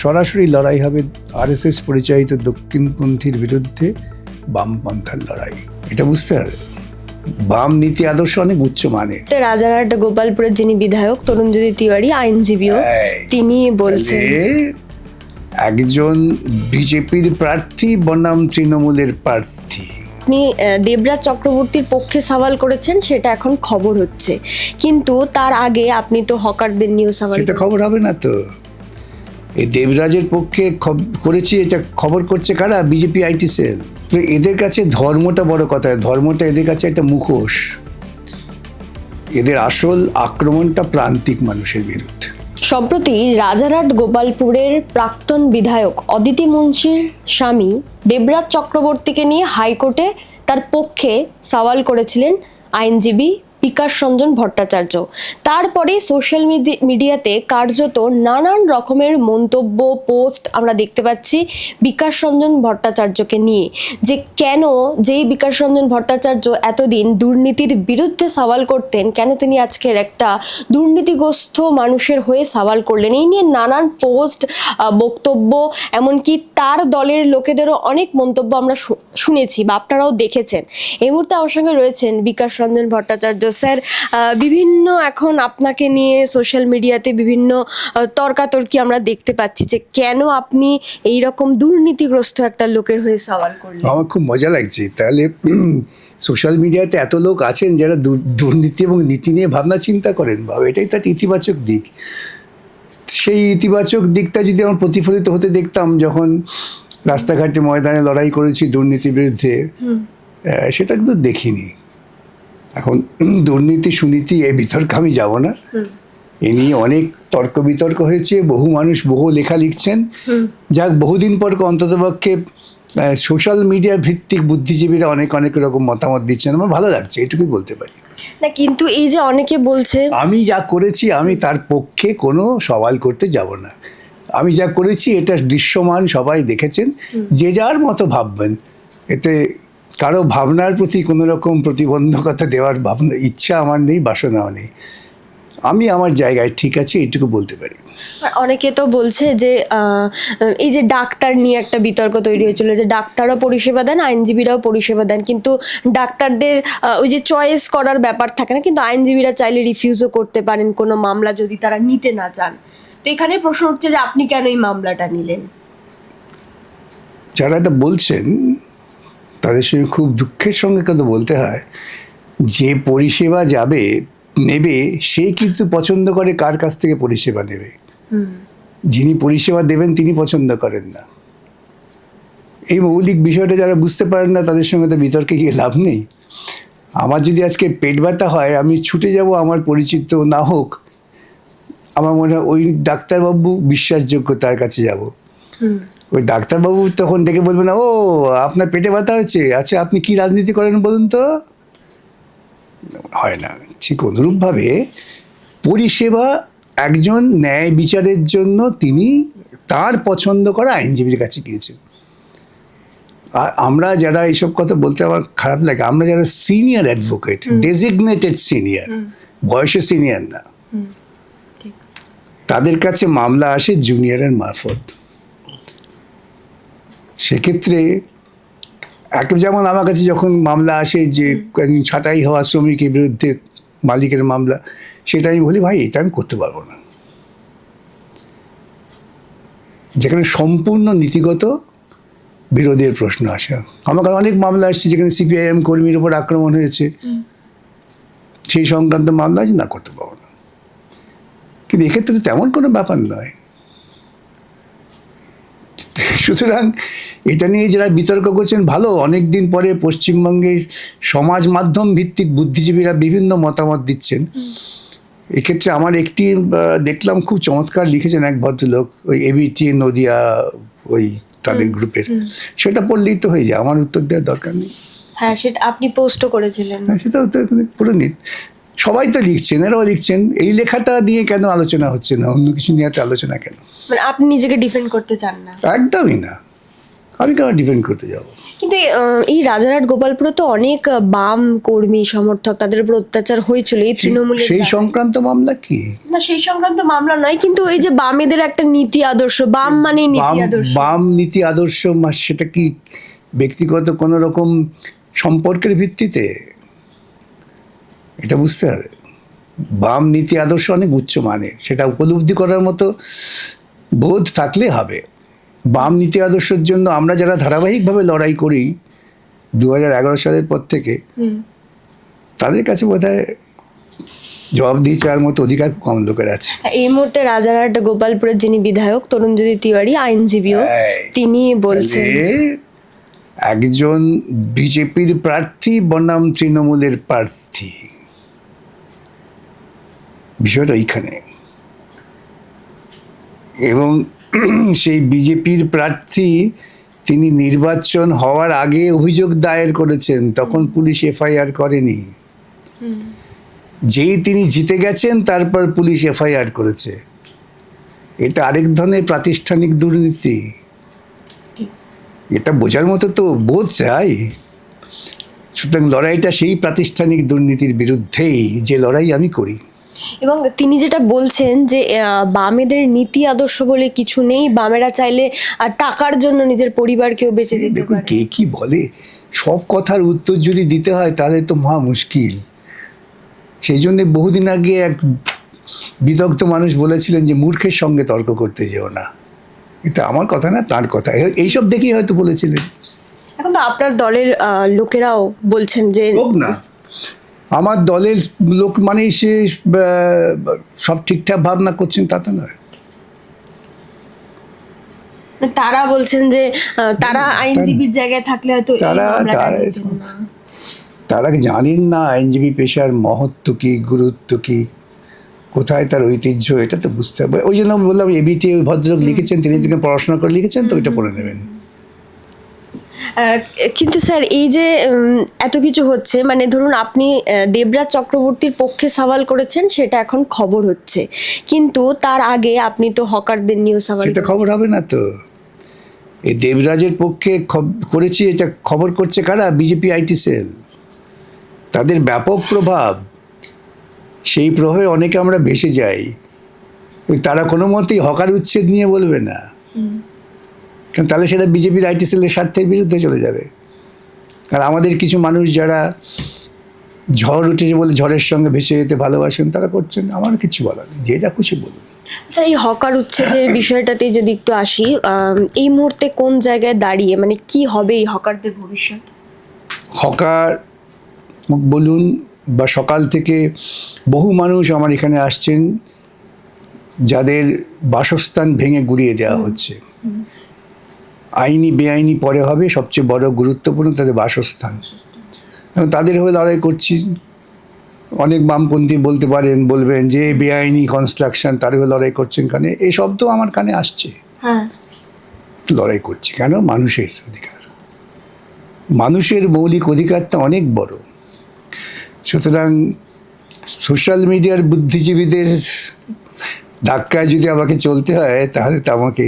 সরাসরি লড়াই হবে আরএসএস পরিচালিত দক্ষিণপন্থীর বিরুদ্ধে বামপন্থার লড়াই। এটা বুঝতে হবে, বাম নীতি আদর্শ অনেক উচ্চ মানের। রাজারহাট গোপালপুরের যিনি বিধায়ক তরুণজ্যোতি তিওয়ারি আইনজীবীও, তিনি বলছেন একজন বিজেপির প্রার্থী বনাম তৃণমূলের প্রার্থী। আপনি দেবরাজ চক্রবর্তীর পক্ষে সওয়াল করেছেন, সেটা এখন খবর হচ্ছে, কিন্তু তার আগে আপনি তো হকারদের নিয়েও সওয়াল সেটা খবর হবে না তো। এই দেবরাজের পক্ষে করেছি, এটা খবর করছে কারা? BJP IT cell. তো এদের কাছে ধর্মটা বড় কথা, ধর্মটা এদের কাছে একটা মুখোশ। এদের আসল আক্রমণটা প্রান্তিক মানুষের বিরুদ্ধে। সম্প্রতি রাজারহাট গোপালপুরের প্রাক্তন বিধায়ক অদিতি মুন্সির স্বামী দেবরাজ চক্রবর্তীকে নিয়ে হাইকোর্টে তার পক্ষে সওয়াল করেছিলেন আইনজীবী বিকাশ রঞ্জন ভট্টাচার্য। তারপরে সোশ্যাল মিডিয়াতে কার্যত নানান রকমের মন্তব্য, পোস্ট আমরা দেখতে পাচ্ছি বিকাশ রঞ্জন ভট্টাচার্যকে নিয়ে, যে কেন যেই বিকাশ রঞ্জন ভট্টাচার্য এতদিন দুর্নীতির বিরুদ্ধে সওয়াল করতেন, কেন তিনি আজকের একটা দুর্নীতিগ্রস্ত মানুষের হয়ে সওয়াল করলেন। এই নিয়ে নানান পোস্ট, বক্তব্য, এমনকি তার দলের লোকেদেরও অনেক মন্তব্য আমরা শুনেছি বা আপনারাও দেখেছেন। এই মুহূর্তে আমার সঙ্গে রয়েছেন বিকাশ রঞ্জন ভট্টাচার্য। স্যার, বিভিন্ন এখন আপনাকে নিয়ে সোশ্যাল মিডিয়াতে বিভিন্ন তর্কাতর্কি আমরা দেখতে পাচ্ছি, যে কেন আপনি এই রকম দুর্নীতিগ্রস্ত একটা লোকের হয়ে সওয়াল করলেন। আমার খুব মজা লাগছে। তাহলে সোশ্যাল মিডিয়াতে এত লোক আছেন যারা দুর্নীতি এবং নীতি নিয়ে ভাবনা চিন্তা করেন, বাবা, এটাই তার ইতিবাচক দিক। সেই ইতিবাচক দিকটা যদি আমার প্রতিফলিত হতে দেখতাম যখন রাস্তাঘাটে ময়দানে লড়াই করেছি দুর্নীতির বিরুদ্ধে, সেটা কিন্তু দেখিনি। এখন দুর্নীতি সুনীতি এই বিতর্কে আমি যাব না। এ নিয়ে অনেক তর্ক বিতর্ক হয়েছে, বহু মানুষ বহু লেখা লিখছেন। যাক, বহুদিন পর অন্ততপক্ষে সোশ্যাল মিডিয়া ভিত্তিক বুদ্ধিজীবীরা অনেক রকম মতামত দিচ্ছেন, আমার ভালো লাগছে, এটুকুই বলতে পারি। না, কিন্তু এই যে অনেকে বলছে আমি যা করেছি আমি তার পক্ষে কোনো সওয়াল করতে যাব না। আমি যা করেছি এটা দৃশ্যমান, সবাই দেখেছেন, যে যার মতো ভাববেন। এতে কারো ভাবনার প্রতি কোনো রকম প্রতিবন্ধকতা দেওয়ার ভাবনা ইচ্ছা আমার নেই, বাসনাও নেই। আমি আমার জায়গায় ঠিক আছে, এইটুকু বলতে পারি। অনেকে তো বলছে যে এই যে ডাক্তার নিয়ে একটা বিতর্ক তৈরি হয়েছিল, যে ডাক্তারও পরিষেবা দেন, আইনজীবীরাও পরিষেবা দেন, কিন্তু ডাক্তারদের ওই যে চয়েস করার ব্যাপার থাকে না, কিন্তু আইনজীবীরা চাইলে রিফিউজও করতে পারেন কোনো মামলা যদি তারা নিতে না চান। তো এখানে প্রশ্ন উঠছে যে আপনি কেন এই মামলাটা নিলেন? যারা এটা বলছেন তাদের সঙ্গে খুব দুঃখের সঙ্গে কিন্তু বলতে হয়, যে পরিষেবা নেবে সে কিন্তু পছন্দ করে কার কাছ থেকে পরিষেবা নেবে। যিনি পরিষেবা দেবেন তিনি পছন্দ করেন না। এই মৌলিক বিষয়টা যারা বুঝতে পারেন না তাদের সঙ্গে তো বিতর্কে গিয়ে লাভ নেই। আমার যদি আজকে পেট ব্যথা হয়, আমি ছুটে যাব আমার পরিচিত না হোক, আমার মনে হয় ওই ডাক্তারবাবু বিশ্বাসযোগ্য, তার কাছে যাব। ওই ডাক্তারবাবু তখন দেখে বলবে না, ও আপনার পেটে ব্যথা হয়েছে, আচ্ছা আপনি কি রাজনীতি করেন বলুন তো। হয় না। ঠিক অনুরূপভাবে পরিষেবা একজন ন্যায় বিচারের জন্য তিনি তার পছন্দ করা আইনজীবীর কাছে গিয়েছেন। আর আমরা যারা এইসব কথা বলতে আমার খারাপ লাগে, আমরা যারা সিনিয়র অ্যাডভোকেট, ডেজিগনেটেড সিনিয়র, বয়সে সিনিয়র না, তাদের কাছে মামলা আসে জুনিয়রের মারফত। সেক্ষেত্রে যেমন আমার কাছে যখন মামলা আসে যে ছাঁটাই হওয়া শ্রমিকের বিরুদ্ধে মালিকের মামলা, সেটা আমি বলি ভাই এটা আমি করতে পারবো না। যেখানে সম্পূর্ণ নীতিগত বিরোধের প্রশ্ন আসে। আমার কাছে অনেক মামলা আসছে যেখানে সিপিআইএম কর্মীর উপর আক্রমণ হয়েছে, সেই সংক্রান্ত মামলা আছে, না করতে পারবো না। কিন্তু এক্ষেত্রে তো তেমন কোনো ব্যাপার নয়। সুতরাং এটা নিয়ে যারা বিতর্ক করছেন ভালো, অনেক দিন পরে পশ্চিমবঙ্গের সমাজ মাধ্যম ভিত্তিক বুদ্ধিজীবীরা বিভিন্ন মতামত দিচ্ছেন। এক্ষেত্রে আমার একটি দেখলাম খুব চমৎকার লিখেছেন এক ভদ্রলোক, ওই এবিটি নদিয়া ওই তাদের গ্রুপের, সেটা পড়লেই তো হয়ে যায়, আমার উত্তর দেওয়ার দরকার নেই। হ্যাঁ, সেটা আপনি পোস্টও করেছিলেন। হ্যাঁ, সেটা পড়ে নিন। সবাই তো লিখছেন, এরাও লিখছেন। এই লেখাটা নিয়ে কেন আলোচনা হচ্ছে না, অন্য কিছু নিয়ে আলোচনা কেন? মানে আপনি নিজেকে ডিফেন্ড করতে চান না? একদমই না। আমি কেন ডিফেন্ড করতে যাবো? কিন্তু এই রাজারহাট গোপালপুরে তো অনেক বাম কর্মী সমর্থক, তাদের উপর অত্যাচার হয়েছিল এই তৃণমূলের সেই দ্বারা। সংক্রান্ত মামলা কি? না, সেই সংক্রান্ত মামলা নয়, কিন্তু এই যে বামেদের একটা নীতি আদর্শ, বাম মানে নীতি আদর্শ। বাম নীতি আদর্শ সেটা কি ব্যক্তিগত কোনো রকম সম্পর্কের ভিত্তিতে? এটা বুঝতে হবে। বাম নীতি আদর্শ অনেক উচ্চ মানের, সেটা উপলব্ধি করার মতো বোধ থাকলে হবে। বাম নীতি আদর্শের জন্য আমরা যারা ধারাবাহিকভাবে লড়াই করি 2011 সালের পর থেকে, তাদের কাছে বোধহয় জবাবদিহি চাওয়ার মতো অধিকার কম লোকের আছে। এই মুহূর্তে রাজারহাট গোপালপুরের যিনি বিধায়ক তরুণজ্যোতি তিওয়ারি, আইনজীবীও, তিনি বলছেন তাহলে একজন বিজেপির প্রার্থী বনাম তৃণমূলের প্রার্থী, বিষয়টা এইখানে। এবং সেই বিজেপির প্রার্থী তিনি নির্বাচন হওয়ার আগে অভিযোগ দায়ের করেছেন, তখন পুলিশ এফআইআর করেনি। যেই তিনি জিতে গেছেন তারপর পুলিশ এফআইআর করেছে। এটা আরেক ধরনের প্রাতিষ্ঠানিক দুর্নীতি। এটা বোঝার মতো তো বোধ চাই। সুতরাং লড়াইটা সেই প্রাতিষ্ঠানিক দুর্নীতির বিরুদ্ধেই, যে লড়াই আমি করি। এবং তিনি যেটা বলছেন যে বামেদের নীতি আদর্শ বলে কিছু নেই, বামেরা চাইলে টাকার জন্য নিজের পরিবারকেও বেঁচে দিতে দেখুন পারে। কে কি বলে, সব কথার উত্তর যদি দিতে হয় তাহলে তো মহা মুশকিল। সেই জন্যে বহুদিন আগে এক বিদগ্ধ মানুষ বলেছিলেন যে মূর্খের সঙ্গে তর্ক করতে যেও না। এটা আমার কথা না, তার কথা। এইসব দেখেই হয়তো বলেছিলেন। এখন তো আপনার দলের লোকেরাও বলছেন যে হোক না, আমার দলের লোক মানে সে সব ঠিকঠাক ভাবনা করছেন তা তো নয়। তারা বলছেন যে তারা আইনজীবীর জায়গায় থাকলে হয়তো এই তারা মামলাটা তারা দিতেন না। তারা জানেন না আইনজীবী পেশার মহত্ব কি, গুরুত্ব কি, কোথায় তার ঐতিহ্য, এটা তো বুঝতে হবে। ওই জন্য আমি বললাম এবিটি ওই ভদ্রলোক লিখেছেন, তিনি পড়াশোনা করে লিখেছেন, তো ওইটা পড়ে নেবেন। কিন্তু স্যার এই যে এত কিছু হচ্ছে, মানে ধরুন আপনি দেবরাজ চক্রবর্তীর পক্ষে সওয়াল করেছেন, সেটা এখন খবর হচ্ছে, কিন্তু তার আগে আপনি তো হকারদের নিয়েও সওয়াল সেটা খবর হবে না তো। এই দেবরাজের পক্ষে করেছি, এটা খবর করছে কারা? BJP IT cell. তাদের ব্যাপক প্রভাব, সেই প্রভাবে অনেকে আমরা ভেসে যাই। তারা কোনো মতেই হকার উচ্ছেদ নিয়ে বলবে না, কারণ তাহলে সেটা বিজেপির আইটি সেলের স্বার্থের বিরুদ্ধে চলে যাবে। কারণ আমাদের কিছু মানুষ যারা ঝড় উঠেছে বলে ঝড়ের সঙ্গে ভেসে যেতে ভালোবাসেন, তারা করছেন, আমার কিছু বলার নেই, যে যা খুশি বলুন। আচ্ছা, এই হকার উচ্ছেদের বিষয়টাতে যদি একটু আসি, এই মুহূর্তে কোন জায়গায় দাঁড়িয়ে, মানে কি হবে এই হকারদের ভবিষ্যৎ? হকার বলুন বা সকাল থেকে বহু মানুষ আমার এখানে আসছেন যাদের বাসস্থান ভেঙে গুড়িয়ে দেওয়া হচ্ছে। আইনি বেআইনি পরে হবে, সবচেয়ে বড় গুরুত্বপূর্ণ তাদের বাসস্থান। তাদের হয়ে লড়াই করছি। অনেক বামপন্থী বলতে পারেন, বলবেন যে বেআইনি কনস্ট্রাকশন, তার হয়ে লড়াই করছেন কানে, এই শব্দ আমার কানে আসছে। লড়াই করছি কেন? মানুষের অধিকার, মানুষের মৌলিক অধিকারটা অনেক বড়। সুতরাং সোশ্যাল মিডিয়ার বুদ্ধিজীবীদের ধাক্কায় যদি আমাকে চলতে হয়, তাহলে তো আমাকে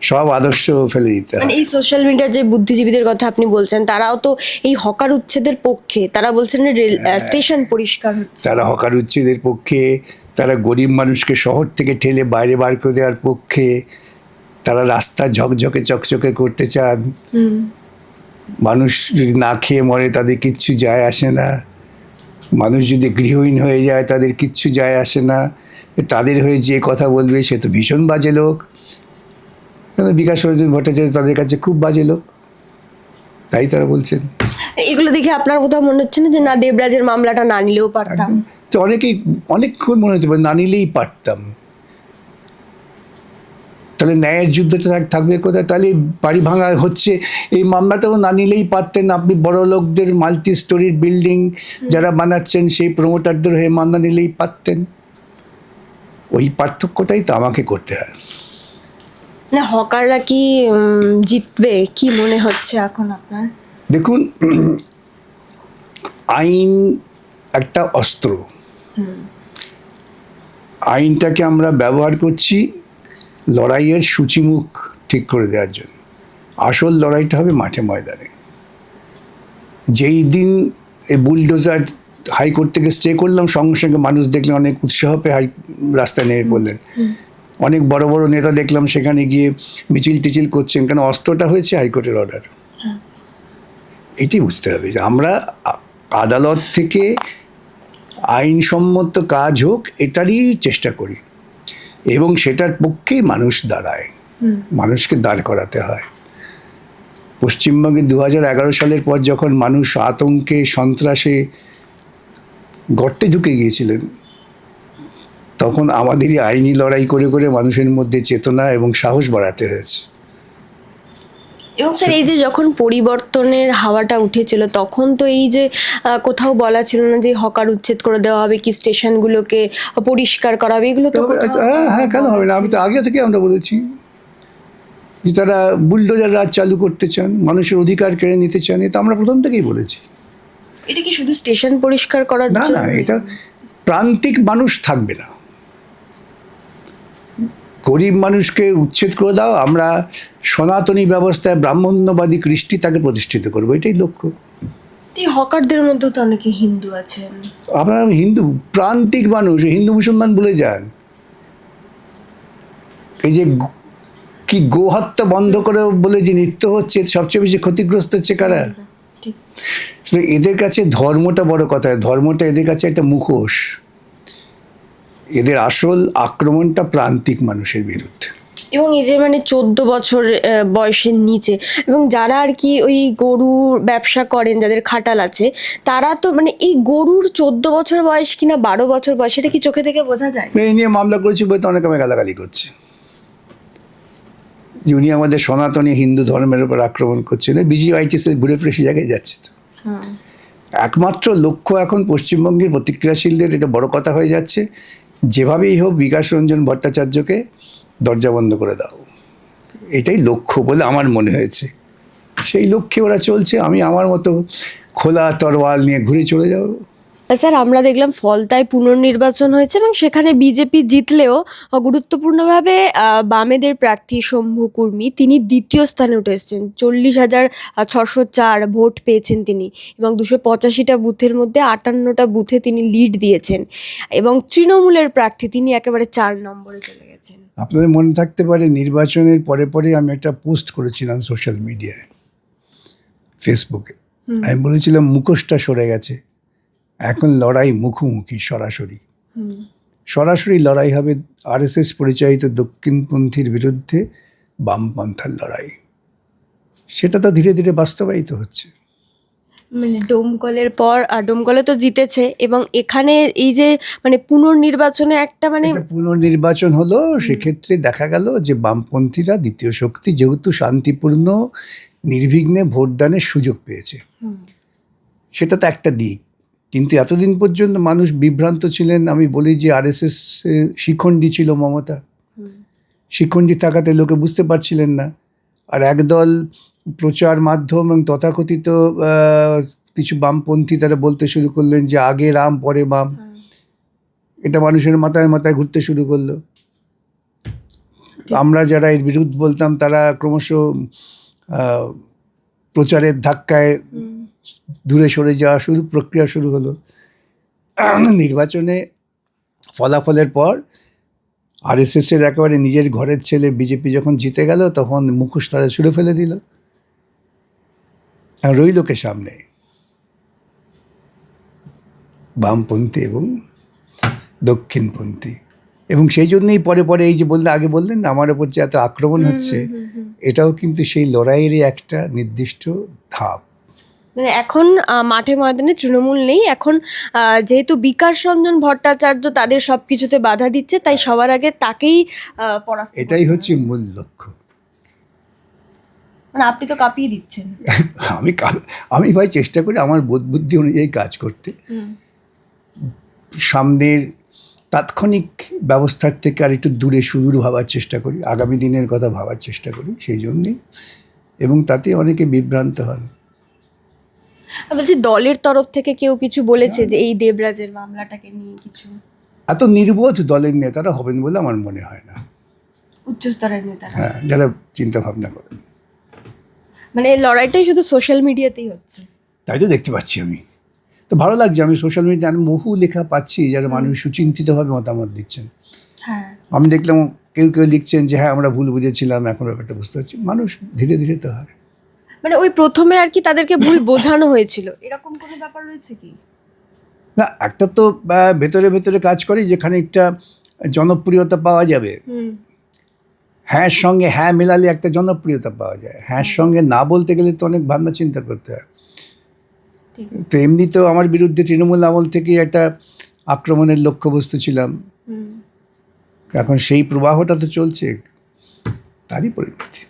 সব আদর্শ ফেলে দিতে মানে হয়। এই সোশ্যাল মিডিয়ার যে বুদ্ধিজীবীদের কথা আপনি বলছেন, তারাও তো এই হকার উচ্ছেদের পক্ষে। তারা বলছেন রেল স্টেশন পরিষ্কার হচ্ছে। তারা হকার উচ্ছেদের পক্ষে, তারা গরিব মানুষকে শহর থেকে ঠেলে বাইরে বার করে দেওয়ার পক্ষে, তারা রাস্তা ঝকঝকে চকচকে করতে চান। মানুষ যদি না খেয়ে মরে তাদের কিচ্ছু যায় আসে না, মানুষ যদি গৃহহীন হয়ে যায় তাদের কিচ্ছু যায় আসে না। তাদের হয়ে যে কথা বলবে সে তো ভীষণ বাজে লোক। বিকাশ রঞ্জন ভট্টাচার্য তাদের কাছে খুব বাজে লোক, তাই তারা বলছেন। এগুলো দেখে আপনার কোথাও মনে হচ্ছে না যে না, দেবরাজের মামলাটা না নিলেও পারতাম? তো অনেকেই অনেকক্ষণ মনে হতে পারে না নিলেই পারতাম। তাহলে ন্যায়ের যুদ্ধটা থাকবে কোথায়? তাহলে বাড়ি ভাঙা হচ্ছে, এই মামলাটাও না নিলেই পারতেন। আপনি বড় লোকদের মাল্টি স্টোরির বিল্ডিং যারা বানাচ্ছেন, সেই প্রমোটারদের হয়ে মামলা নিলেই পারতেন। ওই পার্থক্যটাই তো আমাকে করতে হয়। না, হকাররা কি জিতবে কি মনে হচ্ছে এখন আপনার? দেখুন, আইন একটা অস্ত্র। আইনটাকে আমরা ব্যবহার করছি লড়াইয়ের সূচিমুখ ঠিক করে দেওয়ার জন্য। আসল লড়াইটা হবে মাঠে ময়দানে। যেই দিন এই বুলডোজার হাইকোর্ট থেকে স্টে করলাম, সঙ্গে সঙ্গে মানুষ দেখলে অনেক উৎসাহ পেয়ে রাস্তায় নেমে পড়লেন। অনেক বড় বড় নেতা দেখলাম সেখানে গিয়ে মিছিল টিছিল করছেন, কেন অস্ত্রটা হয়েছে হাইকোর্টের অর্ডার। এটি বুঝতে হবে যে আমরা আদালত থেকে আইনসম্মত কাজ হোক এটারই চেষ্টা করি, এবং সেটার পক্ষেই মানুষ দাঁড়ায়, মানুষকে দাঁড় করাতে হয়। পশ্চিমবঙ্গে 2011 সালের পর যখন মানুষ আতঙ্কে সন্ত্রাসে গর্তে ঢুকে গিয়েছিলেন, তখন আমাদেরই আইনি লড়াই করে করে মানুষের মধ্যে চেতনা এবং সাহস বাড়াতে হয়েছে। এবং স্যার এই যে যখন পরিবর্তনের হাওয়াটা উঠেছিল, তখন তো এই যে কোথাও বলা ছিল না যে হকার উচ্ছেদ করে দেওয়া হবে, কি স্টেশনগুলোকে পরিষ্কার করা হবে, এগুলো তো হ্যাঁ, কেন হবে না? আমি তো আগে থেকে আমরা বলেছি যে তারা বুলডোজার রাজ চালু করতে চান, মানুষের অধিকার কেড়ে নিতে চান, এটা আমরা প্রথম থেকেই বলেছি। এটা কি শুধু স্টেশন পরিষ্কার করার না জন্য? না, এটা প্রান্তিক মানুষ থাকবে না, গরিব মানুষকে উচ্ছেদ করে দাও, আমরা সনাতনী ব্যবস্থায় ব্রাহ্মণ্যবাদী কৃষ্টি তাকে প্রতিষ্ঠিত করবো, এটাই লক্ষ্য। এই হকারদের মধ্যে তো অনেকে হিন্দু আছেন। আপনারা হিন্দু প্রান্তিক মানুষ, হিন্দু মুসলমান ভুলে যান। এই যে কি গোহত্যা বন্ধ করে বলে যে নৃত্য হচ্ছে, সবচেয়ে বেশি ক্ষতিগ্রস্ত হচ্ছে কারা? ঠিক। এদের কাছে ধর্মটা বড় কথা, ধর্মটা এদের কাছে একটা মুখোশ। এদের আসল আক্রমণটা প্রান্তিক মানুষের বিরুদ্ধে। এবং এই যে মানে 14 বছর বয়সের নিচে, এবং যারা আর কি ওই গরুর ব্যবসা করেন, যাদের খাটাল আছে, তারা তো মানে এই গরুর 14 বছর বয়স কিনা 12 বছর বয়স, এটা কি চোখে থেকে বোঝা যায়? এই নিয়ে মামলা করেছি বলে তো অনেকে আমায় গালাগালি করছে যে উনি আমাদের সনাতনী হিন্দু ধর্মের উপর আক্রমণ করছেন। বিজিআইটিসি ঘুরে ফিরে সে জায়গায় যাচ্ছে। তো একমাত্র লক্ষ্য এখন পশ্চিমবঙ্গের প্রতিক্রিয়াশীলদের, এটা বড় কথা হয়ে যাচ্ছে, যেভাবেই হোক বিকাশ রঞ্জন ভট্টাচার্যকে দরজা বন্ধ করে দাও, এটাই লক্ষ্য বলে আমার মনে হয়েছে। সেই লক্ষ্যে ওরা চলছে, আমি আমার মতো খোলা তরোয়াল নিয়ে ঘুরে চলে যাব। স্যার আমরা দেখলাম ফলতায় পুনর্নির্বাচন হয়েছে এবং সেখানে বিজেপি জিতলেও গুরুত্বপূর্ণভাবে বামেদের প্রার্থী শম্ভু কুর্মী তিনি দ্বিতীয় স্থানে উঠে এসেছেন। 40,604 ভোট পেয়েছেন তিনি, এবং 285টা বুথের মধ্যে 58টা বুথে তিনি লিড দিয়েছেন, এবং তৃণমূলের প্রার্থী তিনি একেবারে 4 নম্বরে চলে গেছেন। আপনাদের মনে থাকতে পারে নির্বাচনের পরে পরে আমি একটা পোস্ট করেছিলাম সোশ্যাল মিডিয়ায়, ফেসবুকে। আমি বলেছিলাম মুখোশটা সরে গেছে, এখন লড়াই মুখোমুখি, সরাসরি সরাসরি লড়াই হবে আরএসএস পরিচালিত দক্ষিণপন্থীর বিরুদ্ধে বামপন্থার লড়াই। সেটা তো ধীরে ধীরে বাস্তবায়িত হচ্ছে। মানে ডোমকলের পর ডোমকলে তো জিতেছে, এবং এখানে এই যে মানে পুনর্নির্বাচনে একটা মানে পুনর্নির্বাচন হলো, সেক্ষেত্রে দেখা গেল যে বামপন্থীরা দ্বিতীয় শক্তি, যেহেতু শান্তিপূর্ণ নির্বিঘ্নে ভোটদানের সুযোগ পেয়েছে, সেটা তো একটা দিক। কিন্তু এতদিন পর্যন্ত মানুষ বিভ্রান্ত ছিলেন। আমি বলি যে আরএসএস শিখণ্ডী ছিল মমতা, শিখণ্ডী থাকাতে লোকে বুঝতে পারছিলেন না। আর একদল প্রচার মাধ্যম এবং তথাকথিত কিছু বামপন্থী তারা বলতে শুরু করলেন যে আগে রাম পরে বাম, এটা মানুষের মাথায় মাথায় ঘুরতে শুরু করলো। আমরা যারা এর বিরুদ্ধে বলতাম তারা ক্রমশ প্রচারের ধাক্কায় দূরে সরে যাওয়া প্রক্রিয়া শুরু হলো। নির্বাচনে ফলাফলের পর আরএসএসের একেবারে নিজের ঘরের ছেলে বিজেপি যখন জিতে গেল, তখন মুখোশ তারা ছুঁড়ে ফেলে দিল, আর রইল কে সামনে বামপন্থী এবং দক্ষিণপন্থী। এবং সেই জন্যই পরে পরে এই যে আগে বললেন না আমার ওপর যে এত আক্রমণ হচ্ছে, এটাও কিন্তু সেই লড়াইয়েরই একটা নির্দিষ্ট ধাপ। মানে এখন মাঠে ময়দানে তৃণমূল নেই, এখন যেহেতু বিকাশ রঞ্জন ভট্টাচার্য তাদের সব কিছুতে বাধা দিচ্ছে, তাই সবার আগে তাকেই পরাস্ত, এটাই হচ্ছে মূল লক্ষ্য। মানে আপনি তো কাঁপিয়ে দিচ্ছেন। আমি ভাই চেষ্টা করি আমার বোধ বুদ্ধি অনুযায়ী কাজ করতে, সামনের তাৎক্ষণিক ব্যবস্থার থেকে আর একটু দূরে সুদূর ভাবার চেষ্টা করি, আগামী দিনের কথা ভাবার চেষ্টা করি সেই জন্যেই। এবং তাতে অনেকে বিভ্রান্ত হন। বলছি দলের তরফ থেকে কেউ কিছু বলেছে যে এই দেবরাজের মামলাটাকে নিয়ে কিছু? এত নির্বোধ দলের নেতারা হবেন বলে আমার মনে হয় না। উচ্চস্তরের নেতারা, হ্যাঁ, যারা চিন্তা ভাবনা করেন। মানে লড়াইটাই শুধু সোশ্যাল মিডিয়াতেই হচ্ছে। তাই তো দেখতে পাচ্ছি আমি। তো ভালো লাগছে, আমি সোশ্যাল মিডিয়াতে আমি বহু লেখা পাচ্ছি যারা মানুষ সুচিন্তিতভাবে মতামত দিচ্ছেন। হ্যাঁ, আমি দেখলাম কেউ কেউ লিখছেন যে হ্যাঁ আমরা ভুল বুঝেছিলাম, এখন ব্যাপারটা বুঝতে পারছি। মানুষ ধীরে ধীরে তো হয়। মানে ওই প্রথমে আর কি তাদেরকে ভুল বোঝানো হয়েছিল, এরকম কোনো ব্যাপার রয়েছে কি? না, একটা তো ভেতরে ভেতরে কাজ করে যে খানিকটা জনপ্রিয়তা পাওয়া যাবে। হ্যাঁ সঙ্গে হ্যাঁ মেলালে একটা জনপ্রিয়তা পাওয়া যায়, হ্যাঁ সঙ্গে না বলতে গেলে তো অনেক ভাবনা চিন্তা করতে হয়। তো এমনিতেও আমার বিরুদ্ধে তৃণমূল আমল থেকে একটা আক্রমণের লক্ষ্যবস্তু ছিলাম। এখন সেই প্রবাহটা তো চলছে, তারই পরিণতি।